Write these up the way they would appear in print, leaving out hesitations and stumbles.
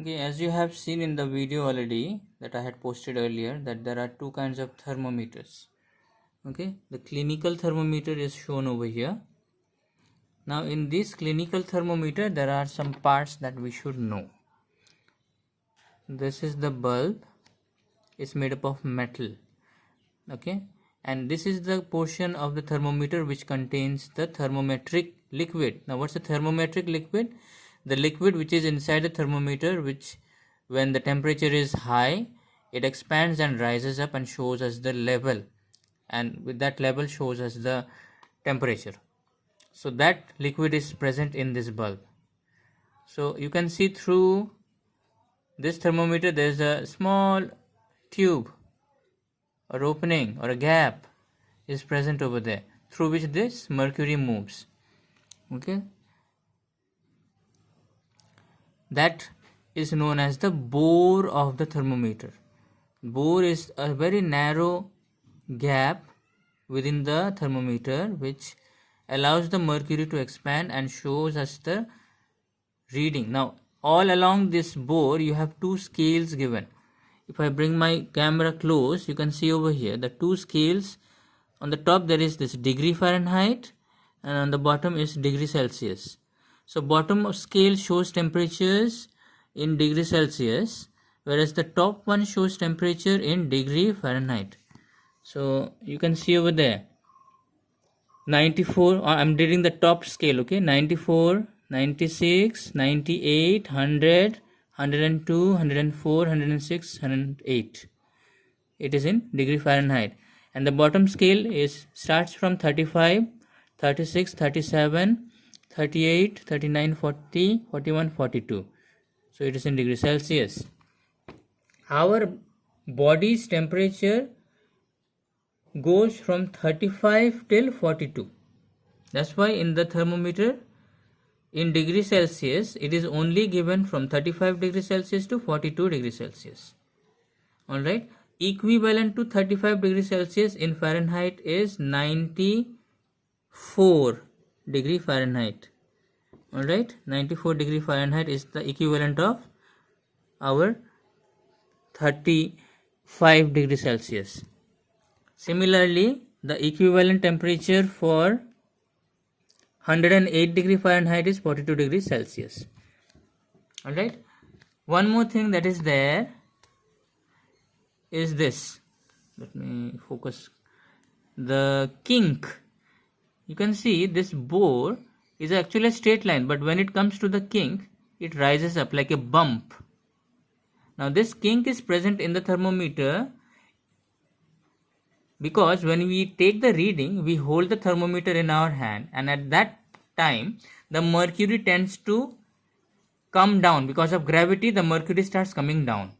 Okay, as you have seen in the video already that I had posted earlier, that there are two kinds of thermometers. Okay, the clinical thermometer is shown over here. Now in this clinical thermometer there are some parts that we should know. This is the bulb. It's made up of metal. Okay, and this is the portion of the thermometer which contains the thermometric liquid. Now what's the thermometric liquid? The liquid which is inside the thermometer, which when the temperature is high, it expands and rises up and shows us the level, and with that level shows us the temperature. So that liquid is present in this bulb. So you can see through this thermometer there is a small tube or opening or a gap is present over there through which this mercury moves. Okay, that is known as the bore of the thermometer. Bore is a very narrow gap within the thermometer which allows the mercury to expand and shows us the reading. Now all along this bore you have two scales given. If I bring my camera close, you can see over here the two scales. On the top there is this degree Fahrenheit and on the bottom is degree Celsius. So bottom of scale shows temperatures in degree Celsius, whereas the top one shows temperature in degree Fahrenheit. So you can see over there 94, I'm reading the top scale, okay, 94, 96, 98, 100, 102, 104, 106, 108. It is in degree Fahrenheit. And the bottom scale is starts from 35, 36, 37, 38, 39, 40, 41, 42. So it is in degree Celsius. Our body's temperature goes from 35 till 42. That's why in the thermometer in degree Celsius it is only given from 35 degrees Celsius to 42 degrees Celsius. Alright, equivalent to 35 degrees Celsius in Fahrenheit is 94 degree Fahrenheit. Alright, 94 degree Fahrenheit is the equivalent of our 35 degrees Celsius. Similarly, the equivalent temperature for 108 degree Fahrenheit is 42 degrees Celsius. Alright, one more thing that is there is this. Let me focus. The kink. You can see this bore is actually a straight line, but when it comes to the kink, it rises up like a bump. Now this kink is present in the thermometer because when we take the reading, we hold the thermometer in our hand, and at that time the mercury tends to come down. Because of gravity, the mercury starts coming down.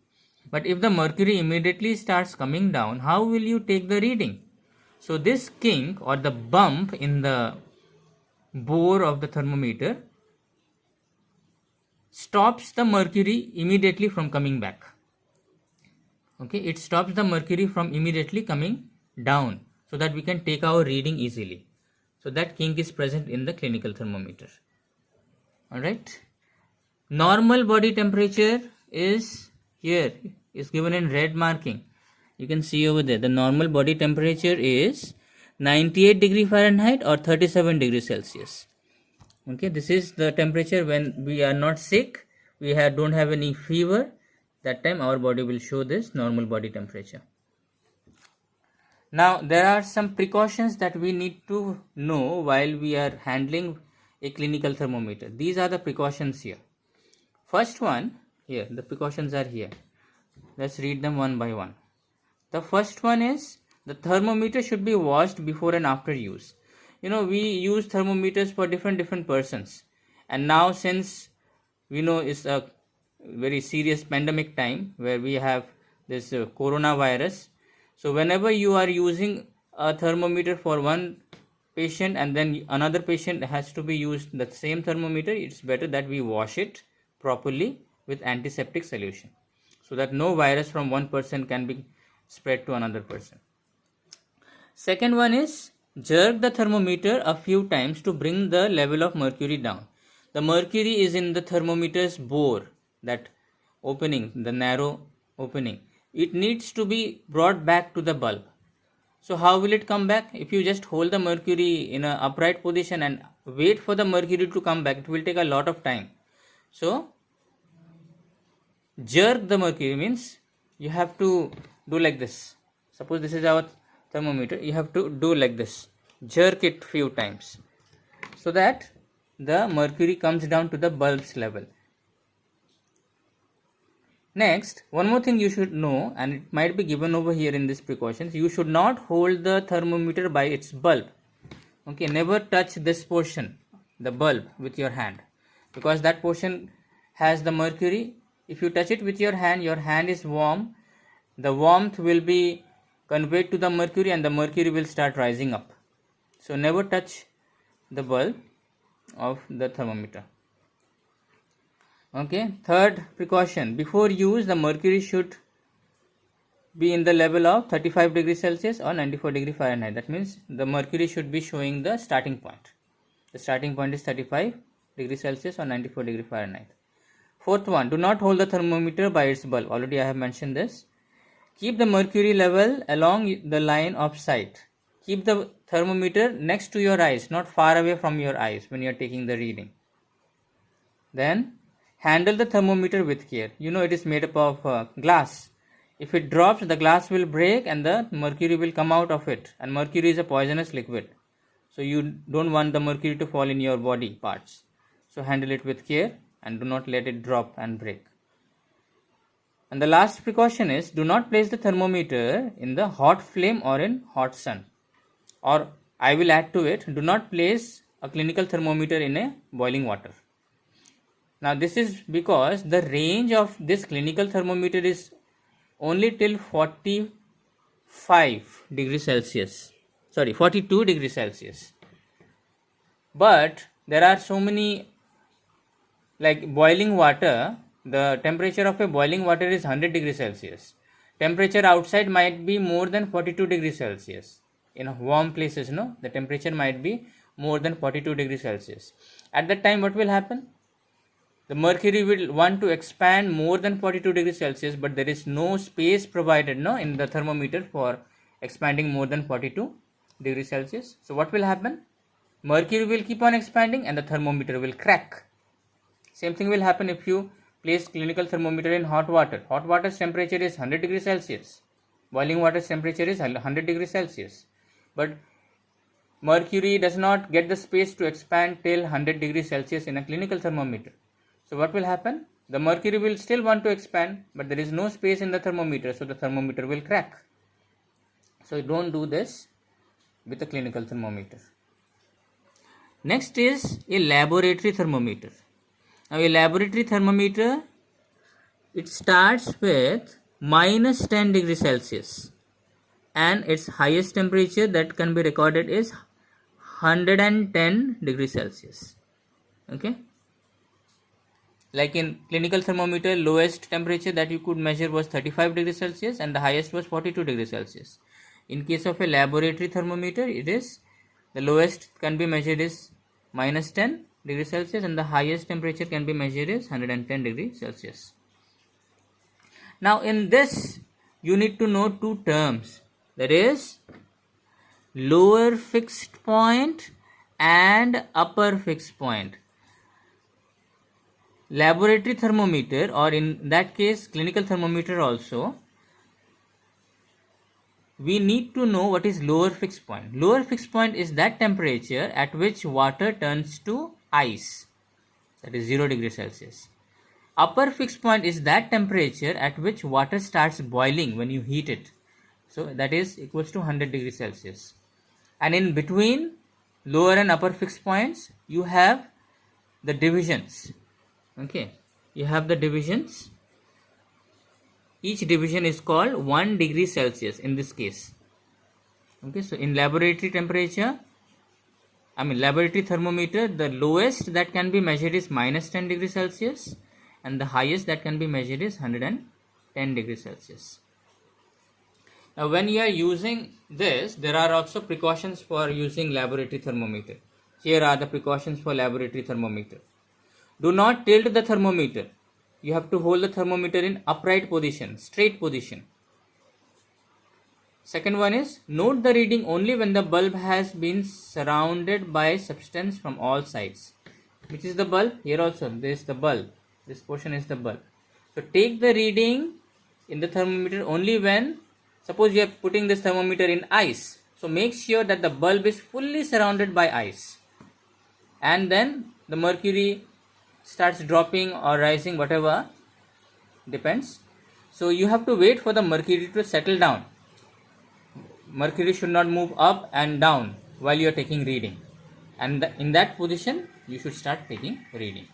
But if the mercury immediately starts coming down, how will you take the reading? So this kink or the bump in the bore of the thermometer stops the mercury immediately from coming back. Okay, it stops the mercury from immediately coming down so that we can take our reading easily. So that kink is present in the clinical thermometer. Alright, normal body temperature is here, is given in red marking. You can see over there the normal body temperature is 98 degree Fahrenheit or 37 degrees Celsius. Okay, this is the temperature when we are not sick, we don't have any fever. That time our body will show this normal body temperature. Now there are some precautions that we need to know while we are handling a clinical thermometer. These are the precautions here. First one, here the precautions are here. Let's read them one by one. The first one is the thermometer should be washed before and after use. We use thermometers for different persons, and now since we know it's a very serious pandemic time where we have this coronavirus, so whenever you are using a thermometer for one patient and then another patient has to be used the same thermometer, it's better that we wash it properly with antiseptic solution so that no virus from one person can be spread to another person. Second one is jerk the thermometer a few times to bring the level of mercury down. The mercury is in the thermometer's bore, that opening, the narrow opening, it needs to be brought back to the bulb. So how will it come back? If you just hold the mercury in an upright position and wait for the mercury to come back, it will take a lot of time. So jerk the mercury means you have to do like this. Suppose this is our thermometer, you have to do like this, jerk it few times so that the mercury comes down to the bulb's level. Next, one more thing you should know, and it might be given over here in this precautions, you should not hold the thermometer by its bulb. Okay, never touch this portion, the bulb, with your hand, because that portion has the mercury. If you touch it with your hand is warm, the warmth will be conveyed to the mercury and the mercury will start rising up. So never touch the bulb of the thermometer. Okay, third precaution, before use the mercury should be in the level of 35 degrees Celsius or 94 degree Fahrenheit. That means the mercury should be showing the starting point. The starting point is 35 degrees Celsius or 94 degree Fahrenheit. Fourth one, do not hold the thermometer by its bulb. Already I have mentioned this. Keep the mercury level along the line of sight. Keep the thermometer next to your eyes, not far away from your eyes when you are taking the reading. Then handle the thermometer with care. You know it is made up of glass. If it drops, the glass will break and the mercury will come out of it. And mercury is a poisonous liquid. So you don't want the mercury to fall in your body parts. So handle it with care and do not let it drop and break. And the last precaution is, do not place the thermometer in the hot flame or in hot sun. Or I will add to it, do not place a clinical thermometer in a boiling water. Now this is because the range of this clinical thermometer is only till 45 degrees Celsius. Sorry, 42 degrees Celsius. But there are so many, like boiling water, the temperature of a boiling water is 100 degrees Celsius. Temperature outside might be more than 42 degrees Celsius. In warm places, no, the temperature might be more than 42 degrees Celsius. At that time, what will happen? The mercury will want to expand more than 42 degrees Celsius, but there is no space provided in the thermometer for expanding more than 42 degrees Celsius. So what will happen? Mercury will keep on expanding and the thermometer will crack. Same thing will happen if you place clinical thermometer in hot water. Hot water's temperature is 100 degrees Celsius. Boiling water's temperature is 100 degrees Celsius. But mercury does not get the space to expand till 100 degrees Celsius in a clinical thermometer. So what will happen? The mercury will still want to expand, but there is no space in the thermometer, so the thermometer will crack. So don't do this with a clinical thermometer. Next is a laboratory thermometer. Now a laboratory thermometer, it starts with minus 10 degrees Celsius and its highest temperature that can be recorded is 110 degrees Celsius. Okay. Like in clinical thermometer, lowest temperature that you could measure was 35 degrees Celsius and the highest was 42 degrees Celsius. In case of a laboratory thermometer, it is the lowest can be measured is minus 10 degrees Celsius and the highest temperature can be measured is 110 degrees Celsius. Now in this, you need to know two terms, that is lower fixed point and upper fixed point. Laboratory thermometer, or in that case clinical thermometer also, we need to know what is lower fixed point. Lower fixed point is that temperature at which water turns to ice, that is 0 degrees Celsius. Upper fixed point is that temperature at which water starts boiling when you heat it, so that is equals to 100 degrees Celsius. And in between lower and upper fixed points, you have the divisions. Okay, you have the divisions. Each division is called 1 degree Celsius in this case. Okay, so in laboratory laboratory thermometer, the lowest that can be measured is minus 10 degrees Celsius and the highest that can be measured is 110 degrees Celsius. Now when you are using this, there are also precautions for using laboratory thermometer. Here are the precautions for laboratory thermometer. Do not tilt the thermometer. you have to hold the thermometer in upright position, straight position. Second one is note the reading only when the bulb has been surrounded by substance from all sides. Which is the bulb? Here also, this is the bulb. This portion is the bulb. So take the reading in the thermometer only when, suppose you are putting this thermometer in ice. So make sure that the bulb is fully surrounded by ice. And then the mercury starts dropping or rising, whatever, depends. So you have to wait for the mercury to settle down. Mercury should not move up and down while you are taking reading. And in that position, you should start taking reading.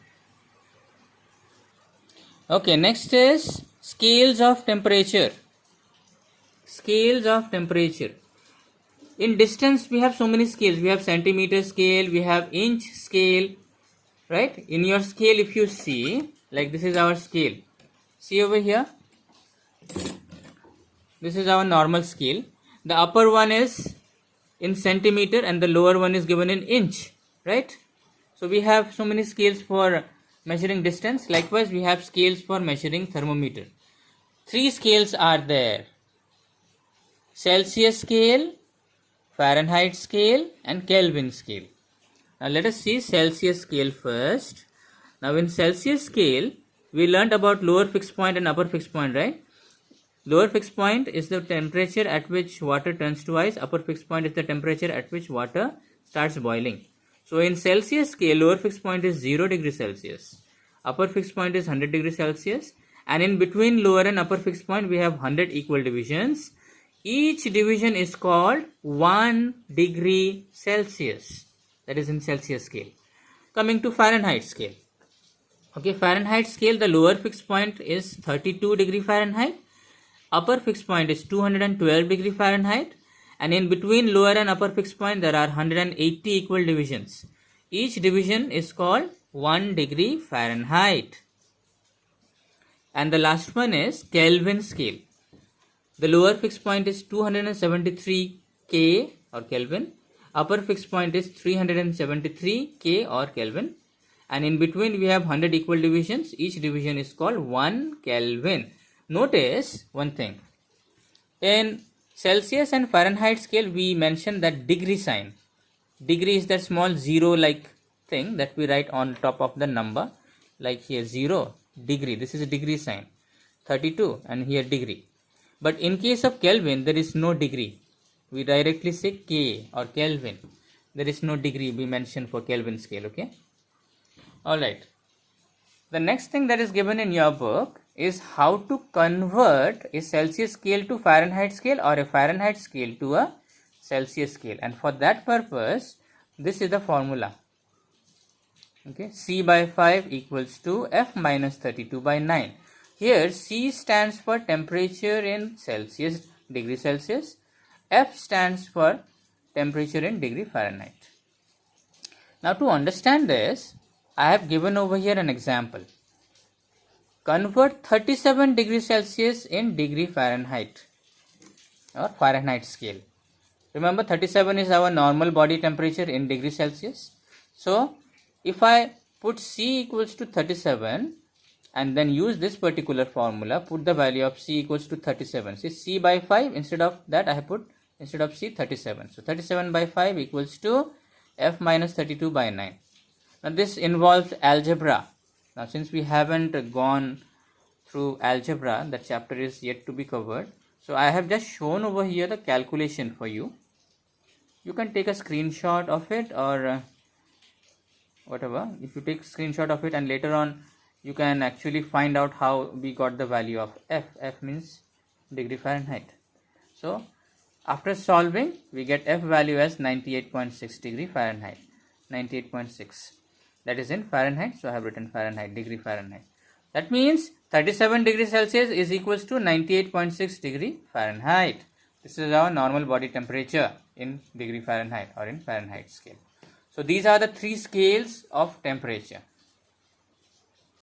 Okay, next is scales of temperature. Scales of temperature. In distance, we have so many scales. We have centimeter scale, we have inch scale, right? In your scale, if you see, like this is our scale. See over here. This is our normal scale. The upper one is in centimeter and the lower one is given in inch, right? So we have so many scales for measuring distance. Likewise, we have scales for measuring thermometer. 3 scales are there: Celsius scale, Fahrenheit scale, and Kelvin scale. Now let us see Celsius scale first. Now in Celsius scale, we learnt about lower fixed point and upper fixed point, right? Lower fixed point is the temperature at which water turns to ice. Upper fixed point is the temperature at which water starts boiling. So in Celsius scale, lower fixed point is 0 degrees Celsius. Upper fixed point is 100 degrees Celsius. And in between lower and upper fixed point, we have 100 equal divisions. Each division is called 1 degree Celsius. That is in Celsius scale. Coming to Fahrenheit scale. Okay, Fahrenheit scale, the lower fixed point is 32 degree Fahrenheit. Upper fixed point is 212 degree Fahrenheit, and in between lower and upper fixed point there are 180 equal divisions. Each division is called 1 degree Fahrenheit. And the last one is Kelvin scale. The lower fixed point is 273 K or Kelvin. Upper fixed point is 373 K or Kelvin. And in between we have 100 equal divisions. Each division is called 1 Kelvin. Notice one thing. In Celsius and Fahrenheit scale, we mentioned that degree sign. Degree is that small zero like thing that we write on top of the number. Like here 0, degree. This is a degree sign. 32 and here degree. But in case of Kelvin, there is no degree. We directly say K or Kelvin. There is no degree we mentioned for Kelvin scale, okay? Alright. The next thing that is given in your book is how to convert a Celsius scale to Fahrenheit scale or a Fahrenheit scale to a Celsius scale. And for that purpose, this is the formula. Okay, C by 5 equals to F minus 32 by 9. Here C stands for temperature in Celsius, degree Celsius. F stands for temperature in degree Fahrenheit. Now to understand this, I have given over here an example. Convert 37 degrees Celsius in degree Fahrenheit or Fahrenheit scale. Remember 37 is our normal body temperature in degree Celsius. So if I put C equals to 37 and then use this particular formula, put the value of C equals to 37. See, C by 5, instead of that I have put, instead of C, 37. So 37 by 5 equals to F minus 32 by 9. Now this involves algebra. Now since we haven't gone through algebra, that chapter is yet to be covered. So I have just shown over here the calculation for you. You can take a screenshot of it or whatever. If you take a screenshot of it and later on you can actually find out how we got the value of F. F means degree Fahrenheit. So after solving, we get F value as 98.6 degree Fahrenheit. 98.6. That is in Fahrenheit, so I have written Fahrenheit, degree Fahrenheit. That means 37 degrees Celsius is equals to 98.6 degree Fahrenheit. This is our normal body temperature in degree Fahrenheit or in Fahrenheit scale. So these are the 3 scales of temperature.